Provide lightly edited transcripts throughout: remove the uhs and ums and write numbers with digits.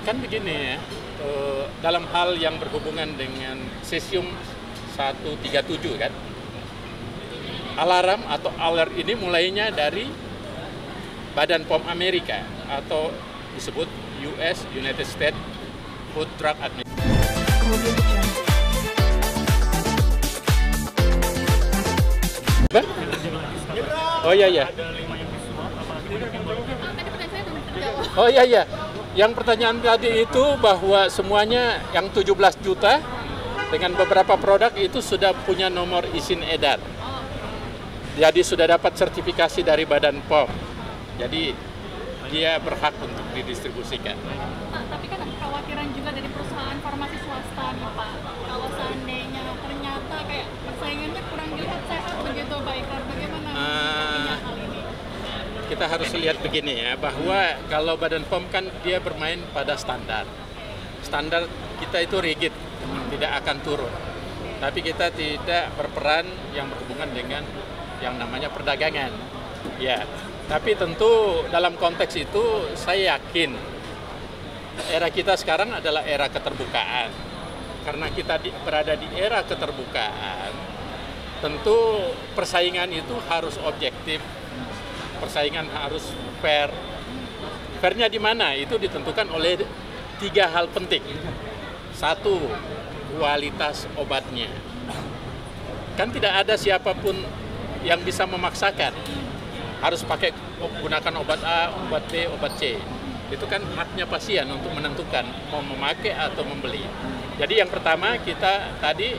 Kan begini ya, dalam hal yang berhubungan dengan cesium 137 kan, alarm atau alert ini mulainya dari Badan POM Amerika atau disebut US, United States Food Drug Administration. Oh iya iya. Oh iya iya. Yang pertanyaan tadi itu bahwa semuanya yang 17 juta dengan beberapa produk itu sudah punya nomor izin edar. Jadi sudah dapat sertifikasi dari Badan POM. Jadi dia berhak untuk didistribusikan. Pak, tapi kan ada kekhawatiran juga dari perusahaan farmasi swasta nih Pak. Kalau seandainya ternyata kayak persaingannya kurang dilihat sehat begitu Pak Ikrar, bagaimana hal ini? Kita harus lihat begini ya, bahwa kalau Badan POM kan dia bermain pada standar. Standar kita itu rigid, tidak akan turun. Tapi kita tidak berperan yang berhubungan dengan yang namanya perdagangan. Ya, tapi tentu dalam konteks itu saya yakin era kita sekarang adalah era keterbukaan. Karena kita berada di era keterbukaan, tentu persaingan itu harus objektif. Persaingan harus fair. Fairnya di mana? Itu ditentukan oleh 3 hal penting. 1, kualitas obatnya. Kan tidak ada siapapun yang bisa memaksakan harus gunakan obat A, obat B, obat C. Itu kan haknya pasien untuk menentukan mau memakai atau membeli. Jadi yang pertama kita tadi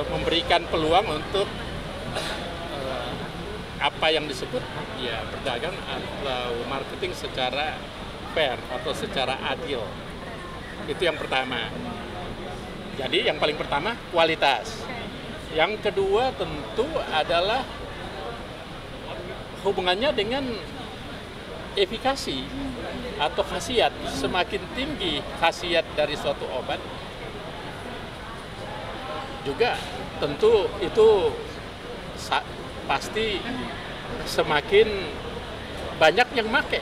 memberikan peluang untuk apa yang disebut ya berdagang atau marketing secara fair atau secara adil. Itu yang pertama. Jadi yang paling pertama kualitas. Yang kedua tentu adalah hubungannya dengan efikasi atau khasiat. Semakin tinggi khasiat dari suatu obat, juga tentu itu pasti semakin banyak yang make.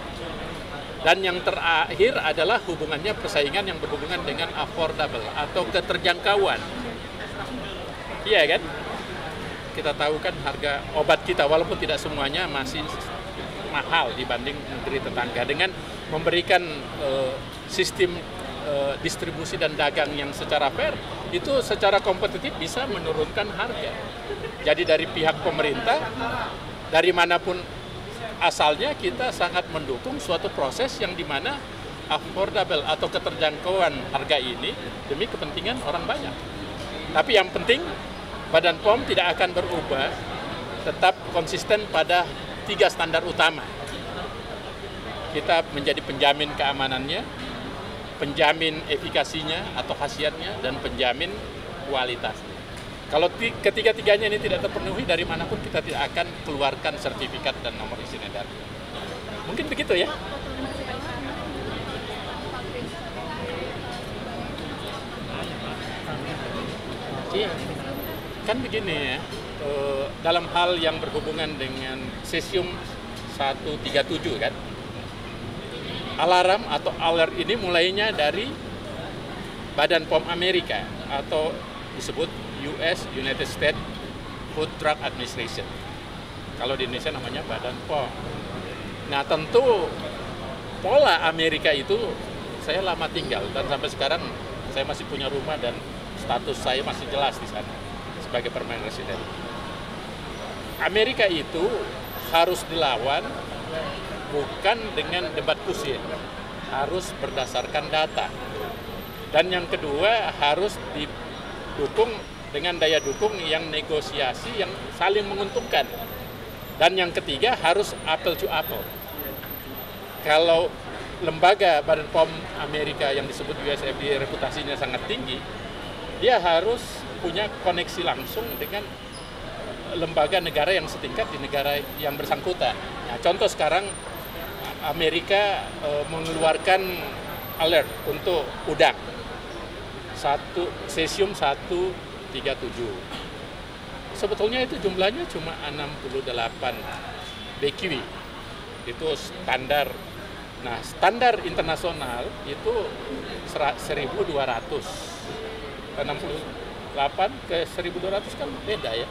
Dan yang terakhir adalah hubungannya persaingan yang berhubungan dengan affordable atau keterjangkauan. Iya kan? Kita tahu kan harga obat kita walaupun tidak semuanya masih mahal dibanding negeri tetangga. Dengan memberikan sistem distribusi dan dagang yang secara fair, itu secara kompetitif bisa menurunkan harga. Jadi dari pihak pemerintah, dari manapun asalnya, kita sangat mendukung suatu proses yang dimana affordable atau keterjangkauan harga ini demi kepentingan orang banyak. Tapi yang penting, Badan POM tidak akan berubah, tetap konsisten pada 3 standar utama. Kita menjadi penjamin keamanannya, penjamin efikasinya atau khasiatnya, dan penjamin kualitasnya. Kalau ketiga-tiganya ini tidak terpenuhi, dari manapun kita tidak akan keluarkan sertifikat dan nomor izin edar. Mungkin begitu ya. Iya, kan begini ya, dalam hal yang berhubungan dengan cesium 137 kan, alarm atau alert ini mulainya dari Badan POM Amerika atau disebut US, United States Food Drug Administration. Kalau di Indonesia namanya Badan POM. Nah tentu pola Amerika itu saya lama tinggal dan sampai sekarang saya masih punya rumah dan status saya masih jelas di sana sebagai permanent resident. Amerika itu harus dilawan bukan dengan debat kusir, harus berdasarkan data. Dan yang kedua harus didukung dengan daya dukung yang negosiasi yang saling menguntungkan. Dan yang ketiga harus apple to apple. Kalau lembaga Badan POM Amerika yang disebut USFDA reputasinya sangat tinggi, dia harus punya koneksi langsung dengan lembaga negara yang setingkat di negara yang bersangkutan. Nah, contoh sekarang Amerika mengeluarkan alert untuk udang. Cesium 137. Sebetulnya itu jumlahnya cuma 68 BQ. Itu standar Nah, standar internasional itu 1.200. 68 ke 1.200 kan beda ya.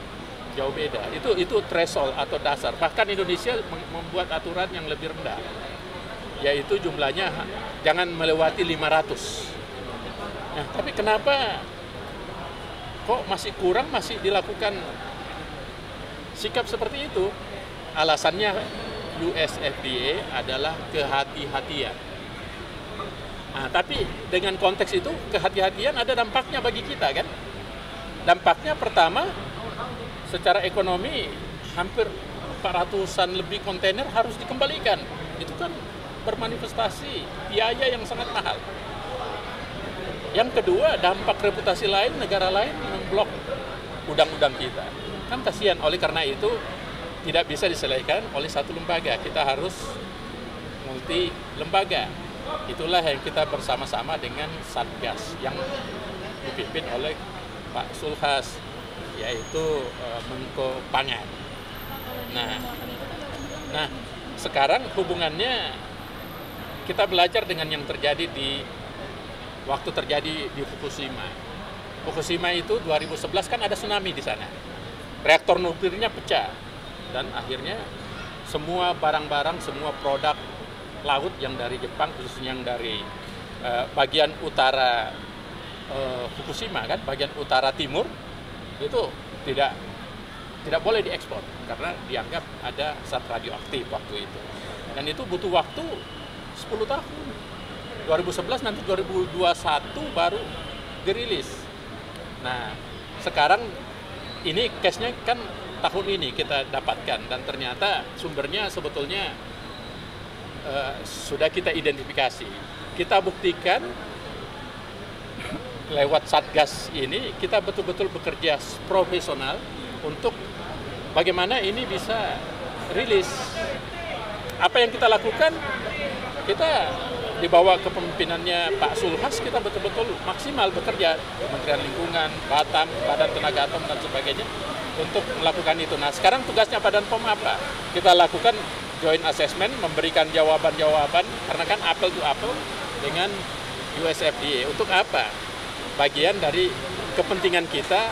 Jauh beda. Itu threshold atau dasar. Bahkan Indonesia membuat aturan yang lebih rendah. Yaitu jumlahnya jangan melewati 500. Nah, tapi kenapa kok masih kurang, masih dilakukan sikap seperti itu? Alasannya US FDA adalah kehati-hatian. Nah, tapi dengan konteks itu, kehati-hatian ada dampaknya bagi kita kan? Dampaknya pertama, secara ekonomi hampir 400-an lebih kontainer harus dikembalikan. Itu kan bermanifestasi biaya yang sangat mahal. Yang kedua, dampak reputasi lain, negara lain memblok udang-udang kita. Kan kasihan, oleh karena itu tidak bisa diselesaikan oleh satu lembaga. Kita harus multi lembaga. Itulah yang kita bersama-sama dengan Satgas yang dipimpin oleh Pak Sulhas, yaitu Menko Pangan. Nah, sekarang hubungannya kita belajar dengan yang terjadi waktu terjadi di Fukushima. Fukushima itu 2011 kan ada tsunami di sana. Reaktor nuklirnya pecah dan akhirnya semua barang-barang, semua produk laut yang dari Jepang, khususnya yang dari bagian utara Fukushima kan, bagian utara timur itu tidak boleh diekspor karena dianggap ada zat radioaktif waktu itu. Dan itu butuh waktu 10 tahun. 2011 nanti 2021 baru dirilis. Nah, sekarang ini case-nya kan tahun ini kita dapatkan dan ternyata sumbernya sebetulnya sudah kita identifikasi. Kita buktikan lewat Satgas ini kita betul-betul bekerja profesional untuk bagaimana ini bisa rilis. Apa yang kita lakukan, kita di bawah kepemimpinannya Pak Sulhas, kita betul-betul maksimal bekerja, Kementerian Lingkungan, Batam, Badan Tenaga Atom dan sebagainya untuk melakukan itu. Nah, sekarang tugasnya Badan POM apa? Kita lakukan joint assessment, memberikan jawaban-jawaban karena kan apple to apple dengan US FDA. Untuk apa? Bagian dari kepentingan kita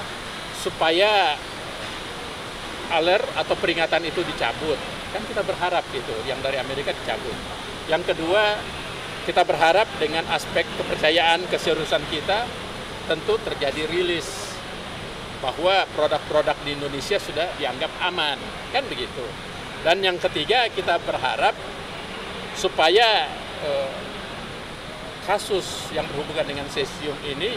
supaya alert atau peringatan itu dicabut. Kan kita berharap itu, yang dari Amerika dicabut. Yang kedua, kita berharap dengan aspek kepercayaan, keseriusan kita, tentu terjadi rilis bahwa produk-produk di Indonesia sudah dianggap aman, kan begitu. Dan yang ketiga, kita berharap supaya kasus yang berhubungan dengan cesium ini,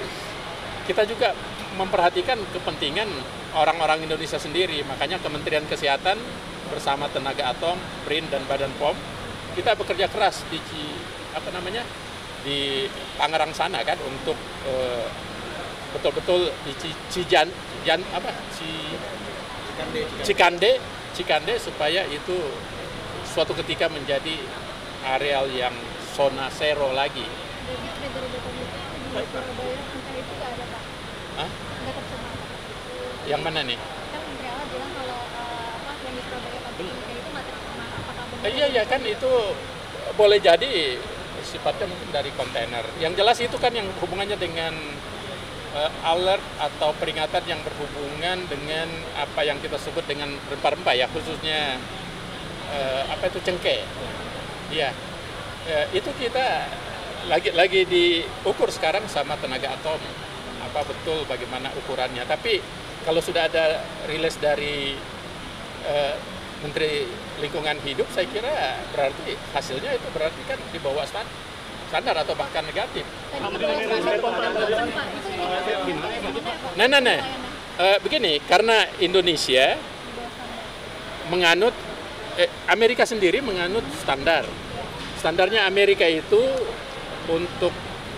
kita juga memperhatikan kepentingan orang-orang Indonesia sendiri. Makanya Kementerian Kesehatan bersama Tenaga Atom, BRIN, dan Badan POM, kita bekerja keras di Tangerang sana kan untuk betul-betul di Cikande supaya itu suatu ketika menjadi areal yang zona zero lagi. Hah? Yang mana nih? Kan Menteri Ala bilang kalau yang di Surabaya pabrik itu nggak terkena, apakah benar? Iya kan itu boleh jadi sifatnya mungkin dari kontainer. Yang jelas itu kan yang hubungannya dengan alert atau peringatan yang berhubungan dengan apa yang kita sebut dengan rempah-rempah ya, khususnya cengkeh. Iya. Itu kita lagi diukur sekarang sama Tenaga Atom apa betul bagaimana ukurannya. Tapi kalau sudah ada rilis dari Menteri Lingkungan Hidup, saya kira berarti hasilnya itu berarti kan di bawah standar atau bahkan negatif. Nah. Begini, karena Indonesia menganut, Amerika sendiri menganut standar. Standarnya Amerika itu untuk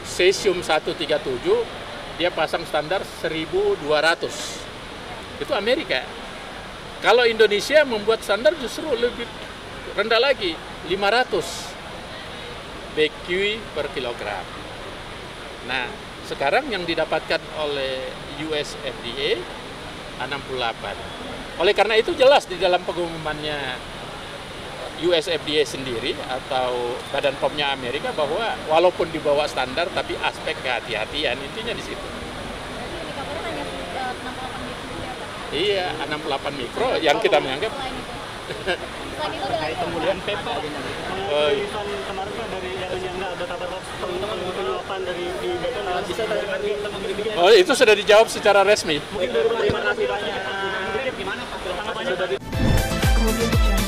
cesium 137 dia pasang standar 1.200. Itu Amerika. Kalau Indonesia membuat standar justru lebih rendah lagi, 500 BQ per kilogram. Nah, sekarang yang didapatkan oleh US FDA 68. Oleh karena itu jelas di dalam pengumumannya US FDA sendiri atau Badan POM-nya Amerika bahwa walaupun di bawah standar tapi aspek kehati-hatian intinya di situ. Indikatornya hanya 68 mikro ya Pak? Iya, 68 mikro yang kita menganggap. Selain itu ada lagi Kemudian PEPA tulisan kemarin Pak dari yang nggak ada kabar penyuapan dari di BPN bisa tadi Oh, itu sudah dijawab secara resmi. mungkin terima kasih banyak. Gimana Pak? Tanggapannya dari